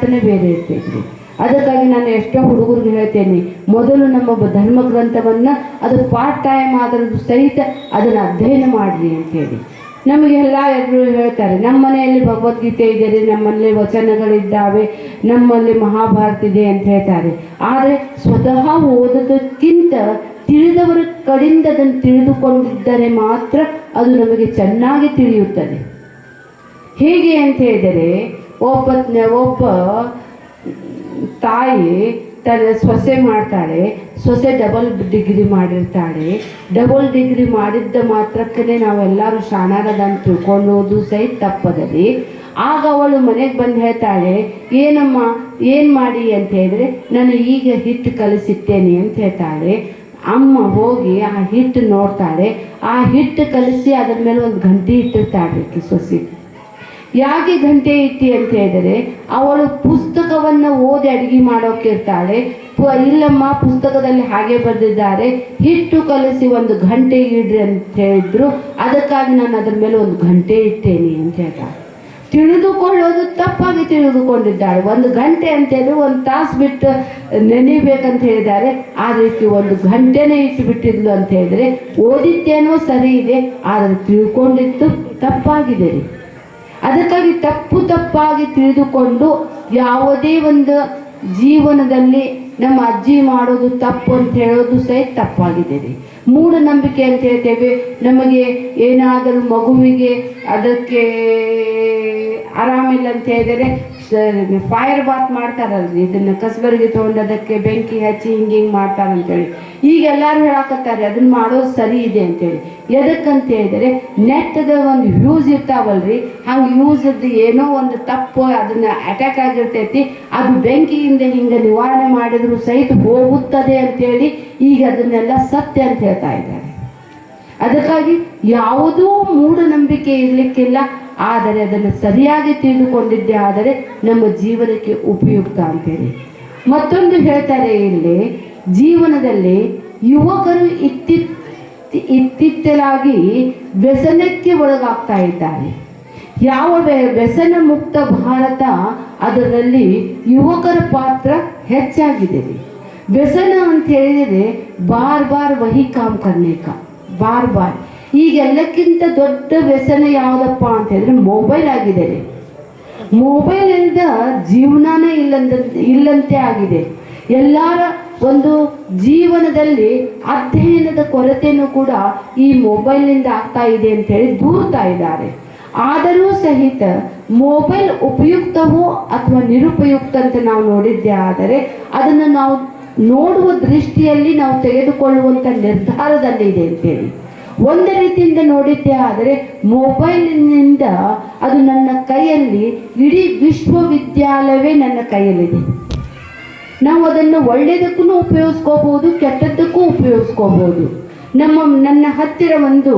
ಅರ್ಥನೇ ಬೇರೆ ಇರ್ತೈತಿ. ಅದಕ್ಕಾಗಿ ನಾನು ಎಷ್ಟೋ ಹುಡುಗರಿಗೆ ಹೇಳ್ತೇನೆ, ಮೊದಲು ನಮ್ಮ ಧರ್ಮ ಗ್ರಂಥವನ್ನು ಅದು ಪಾರ್ಟ್ ಟೈಮ್ ಆದರೂ ಸಹಿತ ಅದನ್ನು ಅಧ್ಯಯನ ಮಾಡಿರಿ ಅಂತೇಳಿ. ನಮಗೆಲ್ಲ ಎಲ್ಲರೂ ಹೇಳ್ತಾರೆ, ನಮ್ಮ ಮನೆಯಲ್ಲಿ ಭಗವದ್ಗೀತೆ ಇದೆ ರೀ, ನಮ್ಮಲ್ಲಿ ವಚನಗಳಿದ್ದಾವೆ, ನಮ್ಮಲ್ಲಿ ಮಹಾಭಾರತ ಇದೆ ಅಂತ ಹೇಳ್ತಾರೆ. ಆದರೆ ಸ್ವತಃ ಓದೋದಕ್ಕಿಂತ ತಿಳಿದವರ ಕಡೆಯಿಂದ ಅದನ್ನು ತಿಳಿದುಕೊಂಡಿದ್ದರೆ ಮಾತ್ರ ಅದು ನಮಗೆ ಚೆನ್ನಾಗಿ ತಿಳಿಯುತ್ತದೆ. ಹೇಗೆ ಅಂತ ಹೇಳಿದರೆ, ಒಬ್ಬ ತಾಯಿ ತನ್ನ ಸೊಸೆ ಮಾಡ್ತಾಳೆ, ಸೊಸೆ ಡಬಲ್ ಡಿಗ್ರಿ ಮಾಡಿರ್ತಾಳೆ. ಡಬಲ್ ಡಿಗ್ರಿ ಮಾಡಿದ್ದ ಮಾತ್ರಕ್ಕೇ ನಾವೆಲ್ಲರೂ ಶಾಣಾರದಂತ ತಿಳ್ಕೊಳ್ಳೋದು ಸಹಿತ ತಪ್ಪದಲ್ಲಿ. ಆಗ ಅವಳು ಮನೆಗೆ ಬಂದು ಹೇಳ್ತಾಳೆ, ಏನಮ್ಮ ಏನು ಮಾಡಿ ಅಂತ ಹೇಳಿದ್ರೆ, ನಾನು ಈಗ ಹಿಟ್ಟು ಕಲಿಸಿತ್ತೇನೆ ಅಂತ ಹೇಳ್ತಾಳೆ. ಅಮ್ಮ ಹೋಗಿ ಆ ಹಿಟ್ಟು ನೋಡ್ತಾಳೆ. ಆ ಹಿಟ್ಟು ಕಲಿಸಿ ಅದ್ರ ಮೇಲೆ ಒಂದು ಗಂಟೆ ಇಟ್ಟಿರ್ತಾಳೆ ಸೊಸೆ. ಯಾಕೆ ಗಂಟೆ ಇಟ್ಟಿ ಅಂತ ಹೇಳಿದರೆ, ಅವಳು ಪುಸ್ತಕವನ್ನು ಓದಿ ಅಡುಗೆ ಮಾಡೋಕ್ಕಿರ್ತಾಳೆ. ಇಲ್ಲಮ್ಮ, ಪುಸ್ತಕದಲ್ಲಿ ಹಾಗೆ ಬರೆದಿದ್ದಾರೆ, ಹಿಟ್ಟು ಕಲಿಸಿ ಒಂದು ಗಂಟೆ ಇಡ್ರಿ ಅಂತ ಹೇಳಿದ್ರು, ಅದಕ್ಕಾಗಿ ನಾನು ಅದ್ರ ಮೇಲೆ ಒಂದು ಗಂಟೆ ಇಟ್ಟೇನೆ ಅಂತ ಹೇಳ್ತಾಳೆ. ತಿಳಿದುಕೊಳ್ಳೋದು ತಪ್ಪಾಗಿ ತಿಳಿದುಕೊಂಡಿದ್ದಾಳೆ. ಒಂದು ಗಂಟೆ ಅಂತೇಳಿ ಒಂದು ತಾಸು ಬಿಟ್ಟು ನೆನೆಬೇಕಂತ ಹೇಳಿದ್ದಾರೆ, ಆ ರೀತಿ ಒಂದು ಗಂಟೆನೇ ಇಟ್ಟು ಬಿಟ್ಟಿದ್ಲು ಅಂತ ಹೇಳಿದ್ರೆ ಓದಿದ್ದೇನೋ ಸರಿ ಇದೆ, ಆದರೆ ತಿಳ್ಕೊಂಡಿದ್ದು ತಪ್ಪಾಗಿದೆ ರೀ. ಅದಕ್ಕಾಗಿ ತಪ್ಪಾಗಿ ತಿಳಿದುಕೊಂಡು ಯಾವುದೇ ಒಂದು ಜೀವನದಲ್ಲಿ ನಮ್ಮ ಅಜ್ಜಿ ಮಾಡೋದು ತಪ್ಪು ಅಂತ ಹೇಳೋದು ಸಹಿತ ತಪ್ಪಾಗಿದೆ ರೀ. ಮೂಢನಂಬಿಕೆ ಅಂತ ಹೇಳ್ತೇವೆ. ನಮಗೆ ಏನಾದರೂ ಮಗುವಿಗೆ ಅದಕ್ಕೆ ಆರಾಮಿಲ್ಲ ಅಂತ ಹೇಳಿದರೆ ಫೈರ್ ಬಾತ್ ಮಾಡ್ತಾರಲ್ರಿ, ಇದನ್ನು ಕಸಬರಿಗೆ ತೊಗೊಂಡು ಅದಕ್ಕೆ ಬೆಂಕಿ ಹಚ್ಚಿ ಹಿಂಗೆ ಮಾಡ್ತಾರಂತೇಳಿ ಈಗ ಎಲ್ಲರೂ ಹೇಳಕತ್ತಾರೆ, ಅದನ್ನು ಮಾಡೋದು ಸರಿ ಇದೆ ಅಂತೇಳಿ. ಎದಕ್ಕಂತ ಹೇಳಿದರೆ, ನೆಟ್ಟದ ಒಂದು ಯೂಸ್ ಇರ್ತಾವಲ್ರಿ, ಹಂಗೆ ಯೂಸದ್ದು ಏನೋ ಒಂದು ತಪ್ಪು ಅದನ್ನು ಅಟ್ಯಾಕ್ ಆಗಿರ್ತೈತಿ, ಅದು ಬೆಂಕಿಯಿಂದ ಹಿಂಗೆ ನಿವಾರಣೆ ಮಾಡಿದ್ರು ಸಹಿತ ಹೋಗುತ್ತದೆ ಅಂತೇಳಿ ಈಗ ಅದನ್ನೆಲ್ಲ ಸತ್ಯ ಅಂತ ಹೇಳ್ತಾ ಇದ್ದಾರೆ. ಅದಕ್ಕಾಗಿ ಯಾವುದೂ ಮೂಢನಂಬಿಕೆ ಇರಲಿಕ್ಕಿಲ್ಲ, ಆದರೆ ಅದನ್ನು ಸರಿಯಾಗಿ ತಿಳಿದುಕೊಂಡಿದ್ದೇ ಆದರೆ ನಮ್ಮ ಜೀವನಕ್ಕೆ ಉಪಯುಕ್ತ ಅಂತೇಳಿ. ಮತ್ತೊಂದು ಹೇಳ್ತಾರೆ ಇಲ್ಲಿ, ಜೀವನದಲ್ಲಿ ಯುವಕರು ಇತ್ತಿತ್ತಲಾಗಿ ವ್ಯಸನಕ್ಕೆ ಒಳಗಾಗ್ತಾ ಇದ್ದಾರೆ. ಯಾವ ವ್ಯಸನ ಮುಕ್ತ ಭಾರತ, ಅದರಲ್ಲಿ ಯುವಕರ ಪಾತ್ರ ಹೆಚ್ಚಾಗಿದೆ. ವ್ಯಸನ ಅಂತ ಹೇಳಿದರೆ ಬಾರ್ ಬಾರ್ ವಹಿ ಕಾಮ್ ಕರ್ನೆ ಕಾ, ಬಾರ್ ಬಾರ್. ಈಗೆಲ್ಲಕ್ಕಿಂತ ದೊಡ್ಡ ವ್ಯಸನ ಯಾವುದಪ್ಪ ಅಂತ ಹೇಳಿದ್ರೆ ಮೊಬೈಲ್ ಆಗಿದೆ ರೀ. ಮೊಬೈಲಿಂದ ಜೀವನನೇ ಇಲ್ಲಂತೆ ಆಗಿದೆ. ಎಲ್ಲರ ಒಂದು ಜೀವನದಲ್ಲಿ ಅಧ್ಯಯನದ ಕೊರತೆಯೂ ಕೂಡ ಈ ಮೊಬೈಲ್ನಿಂದ ಆಗ್ತಾ ಇದೆ ಅಂತೇಳಿ ದೂರ್ತಾ ಇದ್ದಾರೆ. ಆದರೂ ಸಹಿತ ಮೊಬೈಲ್ ಉಪಯುಕ್ತವೋ ಅಥವಾ ನಿರುಪಯುಕ್ತ ಅಂತ ನಾವು ನೋಡಿದ್ದೇ ಆದರೆ ಅದನ್ನು ನಾವು ನೋಡುವ ದೃಷ್ಟಿಯಲ್ಲಿ ನಾವು ತೆಗೆದುಕೊಳ್ಳುವಂಥ ನಿರ್ಧಾರದಲ್ಲಿ ಇದೆ ಅಂತೇಳಿ. ಒಂದು ರೀತಿಯಿಂದ ನೋಡಿದ್ದೇ ಆದರೆ ಮೊಬೈಲಿನಿಂದ ಅದು ನನ್ನ ಕೈಯಲ್ಲಿ, ಇಡೀ ವಿಶ್ವವಿದ್ಯಾಲಯವೇ ನನ್ನ ಕೈಯಲ್ಲಿದೆ. ನಾವು ಅದನ್ನು ಒಳ್ಳೆಯದಕ್ಕೂ ಉಪಯೋಗಿಸ್ಕೋಬೋದು, ಕೆಟ್ಟದ್ದಕ್ಕೂ ಉಪಯೋಗಿಸ್ಕೋಬೋದು. ನನ್ನ ಹತ್ತಿರ ಒಂದು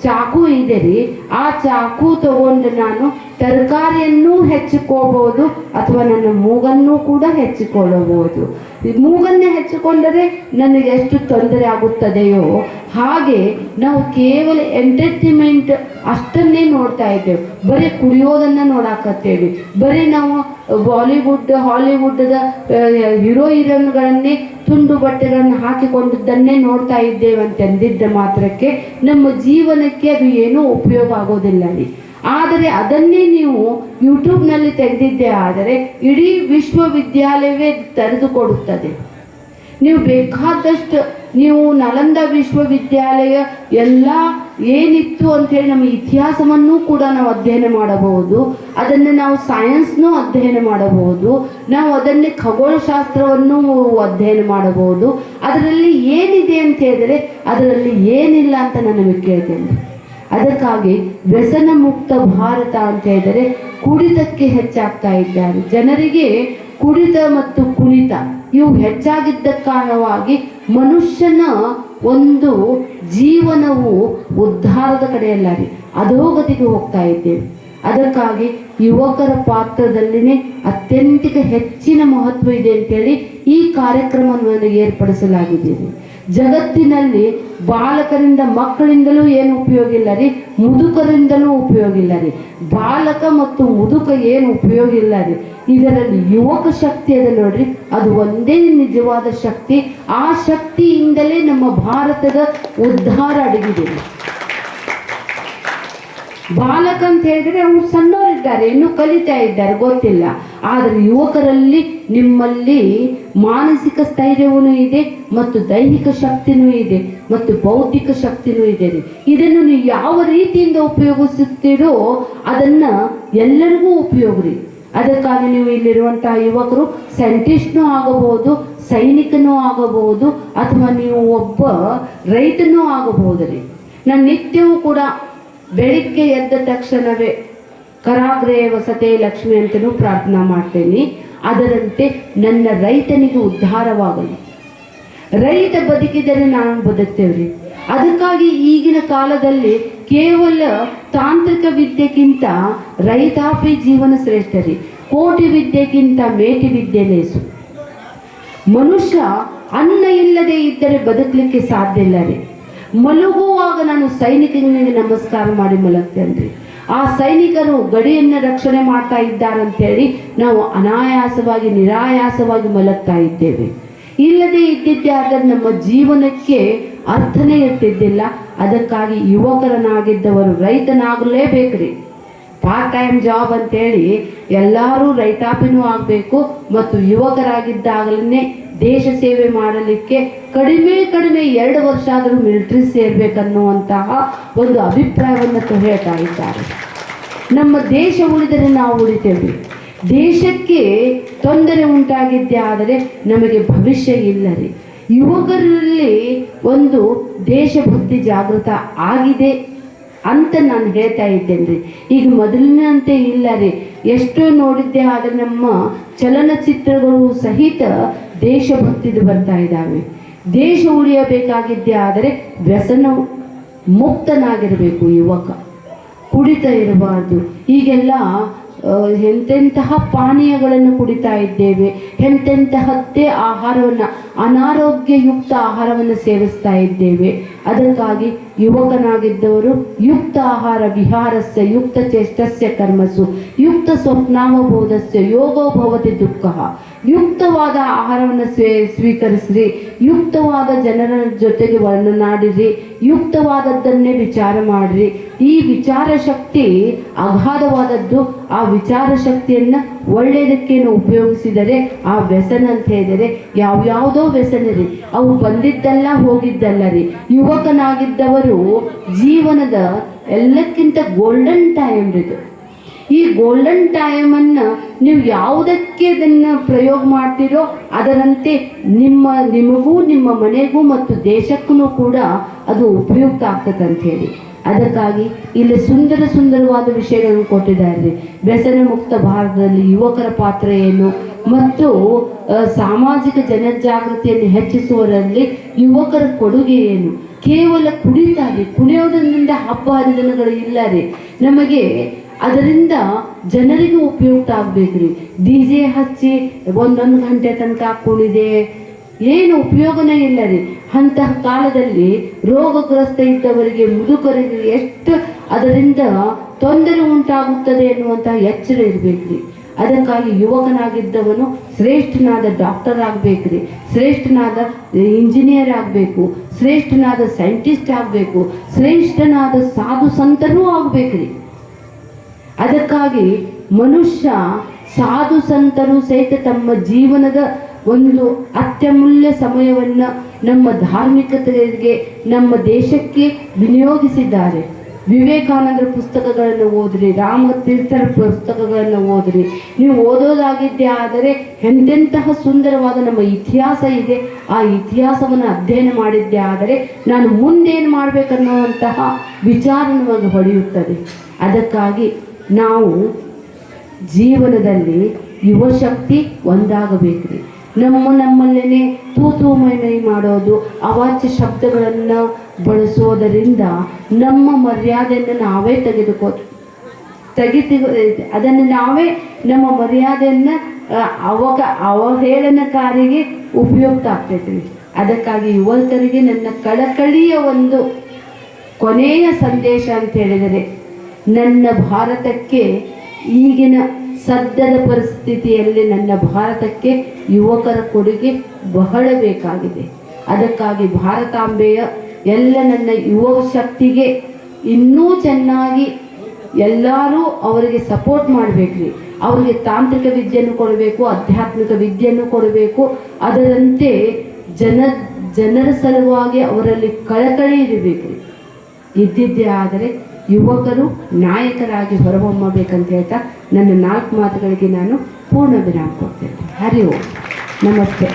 ಚಾಕು ಇದೆ ರೀ, ಆ ಚಾಕು ತಗೊಂಡು ನಾನು ತರಕಾರಿಯನ್ನು ಹೆಚ್ಚಿಕೋಬಹುದು ಅಥವಾ ನನ್ನ ಮೂಗನ್ನು ಕೂಡ ಹೆಚ್ಚಿಕೊಳ್ಳಬಹುದು. ಮೂಗನ್ನೇ ಹೆಚ್ಚಿಕೊಂಡರೆ ನನಗೆ ಎಷ್ಟು ತೊಂದರೆ ಆಗುತ್ತದೆಯೋ ಹಾಗೆ ನಾವು ಕೇವಲ ಎಂಟರ್ಟೈನ್ಮೆಂಟ್ ಅಷ್ಟನ್ನೇ ನೋಡ್ತಾ ಇದ್ದೇವೆ. ಬರೀ ಕುಡಿಯೋದನ್ನು ನೋಡಾಕತ್ತೇವೆ. ಬರೀ ನಾವು ಬಾಲಿವುಡ್ ಹಾಲಿವುಡ್ದ ಹೀರೋ ಹೀರೋಯಿನ್ಗಳನ್ನೇ ತುಂಡು ಬಟ್ಟೆಗಳನ್ನು ಹಾಕಿಕೊಂಡಿದ್ದನ್ನೇ ನೋಡ್ತಾ ಇದ್ದೇವೆ ಅಂತಂದಿದ್ದ ಮಾತ್ರಕ್ಕೆ ನಮ್ಮ ಜೀವನಕ್ಕೆ ಅದು ಏನೂ ಉಪಯೋಗ ಆಗೋದಿಲ್ಲ ರೀ. ಆದರೆ ಅದನ್ನೇ ನೀವು ಯೂಟ್ಯೂಬ್ನಲ್ಲಿ ತೆಗೆದಿದ್ದೇ ಆದರೆ ಇಡೀ ವಿಶ್ವವಿದ್ಯಾಲಯವೇ ತೆರೆದುಕೊಡುತ್ತದೆ. ನೀವು ಬೇಕಾದಷ್ಟು ನೀವು ನಲಂದ ವಿಶ್ವವಿದ್ಯಾಲಯ ಎಲ್ಲ ಏನಿತ್ತು ಅಂಥೇಳಿ ನಮ್ಮ ಇತಿಹಾಸವನ್ನು ಕೂಡ ನಾವು ಅಧ್ಯಯನ ಮಾಡಬಹುದು. ಅದನ್ನು ನಾವು ಸೈನ್ಸ್ನೂ ಅಧ್ಯಯನ ಮಾಡಬಹುದು. ನಾವು ಅದನ್ನೇ ಖಗೋಳಶಾಸ್ತ್ರವನ್ನು ಅಧ್ಯಯನ ಮಾಡಬಹುದು. ಅದರಲ್ಲಿ ಏನಿದೆ ಅಂತ ಹೇಳಿದರೆ ಅದರಲ್ಲಿ ಏನಿಲ್ಲ ಅಂತ ನಾನು ನಿಮಗೆ ಕೇಳ್ತೇನೆ. ಅದಕ್ಕಾಗಿ ವ್ಯಸನ ಮುಕ್ತ ಭಾರತ ಅಂತ ಹೇಳಿದರೆ ಕುಡಿತಕ್ಕೆ ಹೆಚ್ಚಾಗ್ತಾ ಇದ್ದಾರೆ. ಜನರಿಗೆ ಕುಡಿತ ಮತ್ತು ಕುಣಿತ ಇವು ಹೆಚ್ಚಾಗಿದ್ದ ಕಾರಣವಾಗಿ ಮನುಷ್ಯನ ಒಂದು ಜೀವನವು ಉದ್ಧಾರದ ಕಡೆಯಲ್ಲ ರೀ, ಅಧೋಗತಿಗೆ ಹೋಗ್ತಾ ಇದ್ದೇವೆ. ಅದಕ್ಕಾಗಿ ಯುವಕರ ಪಾತ್ರದಲ್ಲಿನೇ ಅತ್ಯಂತಿಕ ಹೆಚ್ಚಿನ ಮಹತ್ವ ಇದೆ ಅಂತೇಳಿ ಈ ಕಾರ್ಯಕ್ರಮವನ್ನು ಏರ್ಪಡಿಸಲಾಗಿದೆ. ಜಗತ್ತಿನಲ್ಲಿ ಬಾಲಕರಿಂದ ಮಕ್ಕಳಿಂದಲೂ ಏನು ಉಪಯೋಗ ಇಲ್ಲ ರೀ, ಮುದುಕರಿಂದಲೂ ಉಪಯೋಗ ಇಲ್ಲ ರೀ. ಬಾಲಕ ಮತ್ತು ಮುದುಕ ಏನು ಉಪಯೋಗ ಇಲ್ಲ ರೀ. ಇದರಲ್ಲಿ ಯುವಕ ಶಕ್ತಿ ಅದ ನೋಡ್ರಿ, ಅದು ಒಂದೇ ನಿಜವಾದ ಶಕ್ತಿ. ಆ ಶಕ್ತಿಯಿಂದಲೇ ನಮ್ಮ ಭಾರತದ ಉದ್ಧಾರ ಅಡಗಿದೆ. ಬಾಲಕ ಅಂತ ಹೇಳಿದ್ರೆ ಅವ್ರು ಸಣ್ಣವರಿದ್ದಾರೆ, ಇನ್ನೂ ಕಲಿತಾ ಇದ್ದಾರೆ, ಗೊತ್ತಿಲ್ಲ. ಆದರೆ ಯುವಕರಲ್ಲಿ ನಿಮ್ಮಲ್ಲಿ ಮಾನಸಿಕ ಸ್ಥೈರ್ಯವೂ ಇದೆ ಮತ್ತು ದೈಹಿಕ ಶಕ್ತಿನೂ ಇದೆ ಮತ್ತು ಬೌದ್ಧಿಕ ಶಕ್ತಿನೂ ಇದೆ ರೀ. ಇದನ್ನು ನೀವು ಯಾವ ರೀತಿಯಿಂದ ಉಪಯೋಗಿಸುತ್ತೀರೋ ಅದನ್ನು ಎಲ್ಲರಿಗೂ ಉಪಯೋಗ ರೀ. ಅದಕ್ಕಾಗಿ ನೀವು ಇಲ್ಲಿರುವಂತಹ ಯುವಕರು ಸೈಂಟಿಸ್ಟ್ನೂ ಆಗಬಹುದು, ಸೈನಿಕನೂ ಆಗಬಹುದು, ಅಥವಾ ನೀವು ಒಬ್ಬ ರೈತನೂ ಆಗಬಹುದು ರೀ. ನಾನು ನಿತ್ಯವೂ ಕೂಡ ಬೆಳಿಗ್ಗೆ ಎದ್ದ ತಕ್ಷಣವೇ ಕರಾಗ್ರೇ ವಸತೆ ಲಕ್ಷ್ಮಿ ಅಂತಲೂ ಪ್ರಾರ್ಥನಾ ಮಾಡ್ತೇನೆ. ಅದರಂತೆ ನನ್ನ ರೈತನಿಗೆ ಉದ್ಧಾರವಾಗಲಿ. ರೈತ ಬದುಕಿದರೆ ನಾವು ಬದುಕ್ತೇವ್ರಿ. ಅದಕ್ಕಾಗಿ ಈಗಿನ ಕಾಲದಲ್ಲಿ ಕೇವಲ ತಾಂತ್ರಿಕ ವಿದ್ಯೆಗಿಂತ ರೈತಾಪಿ ಜೀವನ ಶ್ರೇಷ್ಠ ರೀ. ಕೋಟಿ ವಿದ್ಯೆಗಿಂತ ಮೇಟಿ ವಿದ್ಯೆ ಲೇಸು. ಮನುಷ್ಯ ಅನ್ನ ಇಲ್ಲದೆ ಇದ್ದರೆ ಬದುಕಲಿಕ್ಕೆ ಸಾಧ್ಯ ಇಲ್ಲ ರೀ. ಮಲಗುವಾಗ ನಾನು ಸೈನಿಕನಿಗೆ ನಮಸ್ಕಾರ ಮಾಡಿ ಮಲಗ್ತೇನೆ ರೀ. ಆ ಸೈನಿಕರು ಗಡಿಯನ್ನು ರಕ್ಷಣೆ ಮಾಡ್ತಾ ಇದ್ದಾರಂತೇಳಿ ನಾವು ಅನಾಯಾಸವಾಗಿ ನಿರಾಯಾಸವಾಗಿ ಮಲಗ್ತಾ ಇದ್ದೇವೆ. ಇಲ್ಲದೆ ಇದ್ದಿದ್ದೆ ಆದರೆ ನಮ್ಮ ಜೀವನಕ್ಕೆ ಅರ್ಥನೇ ಇರ್ತಿದ್ದಿಲ್ಲ. ಅದಕ್ಕಾಗಿ ಯುವಕರನಾಗಿದ್ದವರು ರೈತನಾಗಲೇಬೇಕ್ರಿ. ಪಾರ್ಟ್ ಟೈಮ್ ಜಾಬ್ ಅಂತೇಳಿ ಎಲ್ಲರೂ ರೈತಾಪಿನೂ ಆಗಬೇಕು ಮತ್ತು ಯುವಕರಾಗಿದ್ದಾಗಲೇ ದೇಶ ಸೇವೆ ಮಾಡಲಿಕ್ಕೆ ಕಡಿಮೆ 2 ವರ್ಷ ಆದರೂ ಮಿಲಿಟರಿ ಸೇರಬೇಕನ್ನುವಂತಹ ಒಂದು ಅಭಿಪ್ರಾಯವನ್ನು ಹೇಳ್ತಾ ಇದ್ದಾರೆ. ನಮ್ಮ ದೇಶ ಉಳಿದರೆ ನಾವು ಉಳಿತೇವೆ. ದೇಶಕ್ಕೆ ತೊಂದರೆ ಉಂಟಾಗಿದ್ದೇ ಆದರೆ ನಮಗೆ ಭವಿಷ್ಯ ಇಲ್ಲ ರೀ. ಯುವಕರಲ್ಲಿ ಒಂದು ದೇಶಭಕ್ತಿ ಜಾಗೃತ ಆಗಿದೆ ಅಂತ ನಾನು ಹೇಳ್ತಾ ಇದ್ದೇನೆ ರೀ. ಈಗ ಮೊದಲಿನಂತೆ ಇಲ್ಲ ರೀ. ಎಷ್ಟೋ ನೋಡಿದ್ದೆ ಆದರೆ ನಮ್ಮ ಚಲನಚಿತ್ರಗಳು ಸಹಿತ ದೇಶಭಕ್ತಿದು ಬರ್ತಾ ಇದ್ದಾವೆ. ದೇಶ ಉಳಿಯಬೇಕಾಗಿದ್ದೇ ಆದರೆ ವ್ಯಸನ ಮುಕ್ತನಾಗಿರಬೇಕು ಯುವಕ. ಕುಡಿತ ಇರಬಾರ್ದು. ಈಗೆಲ್ಲ ಎಂತೆಂತಹ ಪಾನೀಯಗಳನ್ನು ಕುಡಿತಾ ಇದ್ದೇವೆ, ಎಂತೆಂತಹದ್ದೇ ಆಹಾರವನ್ನು, ಅನಾರೋಗ್ಯಯುಕ್ತ ಆಹಾರವನ್ನು ಸೇವಿಸ್ತಾ ಇದ್ದೇವೆ. ಅದಕ್ಕಾಗಿ ಯುವಕನಾಗಿದ್ದವರು ಯುಕ್ತ ಆಹಾರ ವಿಹಾರಸ್ಯ ಯುಕ್ತ ಚೇಷ್ಟಸ್ಯ ಕರ್ಮಸು ಯುಕ್ತ ಸ್ವಪ್ನಾವಬೋಧಸ್ಯ ಯೋಗೋ ಭವತಿ ದುಃಖ. ಯುಕ್ತವಾದ ಆಹಾರವನ್ನು ಸ್ವೀಕರಿಸ್ರಿ, ಯುಕ್ತವಾದ ಜನರ ಜೊತೆಗೆ ವರ್ಣನಾಡಿರಿ, ಯುಕ್ತವಾದದ್ದನ್ನೇ ವಿಚಾರ ಮಾಡಿರಿ. ಈ ವಿಚಾರ ಶಕ್ತಿ ಅಗಾಧವಾದದ್ದು. ಆ ವಿಚಾರ ಶಕ್ತಿಯನ್ನು ಒಳ್ಳೆಯದಕ್ಕೇನು ಉಪಯೋಗಿಸಿದರೆ ಆ ವ್ಯಸನ ಅಂತ ಹೇಳಿದರೆ ಯಾವ್ಯಾವುದೋ ವ್ಯಸನ ರೀ. ಅವು ಬಂದಿದ್ದಲ್ಲ ಹೋಗಿದ್ದಲ್ಲ ರೀ. ಯುವಕನಾಗಿದ್ದವರು ಜೀವನದ ಎಲ್ಲಕ್ಕಿಂತ ಗೋಲ್ಡನ್ ಟೈಮ್ ಇದು. ಈ ಗೋಲ್ಡನ್ ಟೈಮನ್ನು ನೀವು ಯಾವುದಕ್ಕೆ ಅದನ್ನು ಪ್ರಯೋಗ ಮಾಡ್ತೀರೋ ಅದರಂತೆ ನಿಮಗೂ ನಿಮ್ಮ ಮನೆಗೂ ಮತ್ತು ದೇಶಕ್ಕೂ ಕೂಡ ಅದು ಉಪಯುಕ್ತ ಆಗ್ತದೆ ಅಂಥೇಳಿ. ಅದಕ್ಕಾಗಿ ಇಲ್ಲಿ ಸುಂದರವಾದ ವಿಷಯಗಳನ್ನು ಕೊಟ್ಟಿದ್ದಾರೆ. ವ್ಯಸನ ಮುಕ್ತ ಭಾರತದಲ್ಲಿ ಯುವಕರ ಪಾತ್ರ ಏನು ಮತ್ತು ಸಾಮಾಜಿಕ ಜನಜಾಗೃತಿಯನ್ನು ಹೆಚ್ಚಿಸುವರಲ್ಲಿ ಯುವಕರ ಕೊಡುಗೆ ಏನು. ಕೇವಲ ಕುಡಿತಾರೆ, ಕುಣಿಯೋದ್ರಿಂದ ಹಬ್ಬ ಹರಿದಿನಗಳು ಇಲ್ಲ ರೀ. ನಮಗೆ ಅದರಿಂದ ಜನರಿಗೆ ಉಪಯುಕ್ತ ಆಗಬೇಕ್ರಿ. DJ ಹಚ್ಚಿ 1 ಗಂಟೆ ತನಕ ಕುಣಿದೆ ಏನು ಉಪಯೋಗನೇ ಇಲ್ಲ ರೀ. ಅಂತಹ ಕಾಲದಲ್ಲಿ ರೋಗಗ್ರಸ್ತ ಇದ್ದವರಿಗೆ, ಮುದುಕರಿಗೆ ಎಷ್ಟು ಅದರಿಂದ ತೊಂದರೆ ಉಂಟಾಗುತ್ತದೆ ಎನ್ನುವಂತಹ ಎಚ್ಚರ ಇರಬೇಕ್ರಿ. ಅದಕ್ಕಾಗಿ ಯುವಕನಾಗಿದ್ದವನು ಶ್ರೇಷ್ಠನಾದ ಡಾಕ್ಟರ್ ಆಗಬೇಕ್ರಿ, ಶ್ರೇಷ್ಠನಾದ ಇಂಜಿನಿಯರ್ ಆಗಬೇಕು, ಶ್ರೇಷ್ಠನಾದ ಸೈಂಟಿಸ್ಟ್ ಆಗಬೇಕು, ಶ್ರೇಷ್ಠನಾದ ಸಾಧು ಸಂತರೂ ಆಗಬೇಕ್ರಿ. ಅದಕ್ಕಾಗಿ ಮನುಷ್ಯ ಸಾಧು ಸಂತರು ಸಹಿತ ತಮ್ಮ ಜೀವನದ ಒಂದು ಅತ್ಯಮೂಲ್ಯ ಸಮಯವನ್ನು ನಮ್ಮ ಧಾರ್ಮಿಕತೆಗೆ, ನಮ್ಮ ದೇಶಕ್ಕೆ ವಿನಿಯೋಗಿಸಿದ್ದಾರೆ. ವಿವೇಕಾನಂದರ ಪುಸ್ತಕಗಳನ್ನು ಓದ್ರಿ, ರಾಮತೀರ್ಥರ ಪುಸ್ತಕಗಳನ್ನು ಓದ್ರಿ. ನೀವು ಓದೋದಾಗಿದ್ದೇ ಆದರೆ ಎಂತೆಂತಹ ಸುಂದರವಾದ ನಮ್ಮ ಇತಿಹಾಸ ಇದೆ. ಆ ಇತಿಹಾಸವನ್ನು ಅಧ್ಯಯನ ಮಾಡಿದ್ದೇ ಆದರೆ ನಾನು ಮುಂದೇನು ಮಾಡಬೇಕನ್ನುವಂತಹ ವಿಚಾರ ನಮಗೆ ಹೊಳೆಯುತ್ತದೆ. ಅದಕ್ಕಾಗಿ ನಾವು ಜೀವನದಲ್ಲಿ ಯುವಶಕ್ತಿ ಒಂದಾಗಬೇಕ್ರಿ. ನಮ್ಮಲ್ಲೇ ತೂತು ಮೈ ಮಾಡೋದು, ಅವಾಚ್ಯ ಶಬ್ದಗಳನ್ನು ಬಳಸೋದರಿಂದ ನಮ್ಮ ಮರ್ಯಾದೆಯನ್ನು ನಾವೇ ಅದನ್ನು ನಾವೇ ನಮ್ಮ ಮರ್ಯಾದೆಯನ್ನು ಅವಹೇಳನಕಾರಿಗೆ ಉಪಯುಕ್ತ ಆಗ್ತೈತಿ. ಅದಕ್ಕಾಗಿ ಯುವಕರಿಗೆ ನನ್ನ ಕಳಕಳಿಯ ಒಂದು ಕೊನೆಯ ಸಂದೇಶ ಅಂತ ಹೇಳಿದರೆ, ನನ್ನ ಭಾರತಕ್ಕೆ ಈಗಿನ ಸದ್ಯದ ಪರಿಸ್ಥಿತಿಯಲ್ಲಿ ನನ್ನ ಭಾರತಕ್ಕೆ ಯುವಕರ ಕೊಡುಗೆ ಬಹಳ ಬೇಕಾಗಿದೆ. ಅದಕ್ಕಾಗಿ ಭಾರತಾಂಬೆಯ ಎಲ್ಲ ನನ್ನ ಯುವ ಶಕ್ತಿಗೆ ಇನ್ನೂ ಚೆನ್ನಾಗಿ ಎಲ್ಲರೂ ಅವರಿಗೆ ಸಪೋರ್ಟ್ ಮಾಡಬೇಕ್ರಿ. ಅವರಿಗೆ ತಾಂತ್ರಿಕ ವಿದ್ಯೆಯನ್ನು ಕೊಡಬೇಕು, ಆಧ್ಯಾತ್ಮಿಕ ವಿದ್ಯೆಯನ್ನು ಕೊಡಬೇಕು. ಅದರಂತೆ ಜನರ ಸಲುವಾಗಿ ಅವರಲ್ಲಿ ಕಳಕಳಿ ಇರಬೇಕ್ರಿ. ಇದ್ದಿದ್ದೇ ಆದರೆ ಯುವಕರು ನಾಯಕರಾಗಿ ಹೊರಹೊಮ್ಮಬೇಕಂತ ಹೇಳ್ತಾ ನನ್ನ 4 ಮಾತುಗಳಿಗೆ ನಾನು ಪೂರ್ಣ ವಿರಾಮ ಕೊಡ್ತೇನೆ. ಹರಿ ಓಂ. ನಮಸ್ತೆ.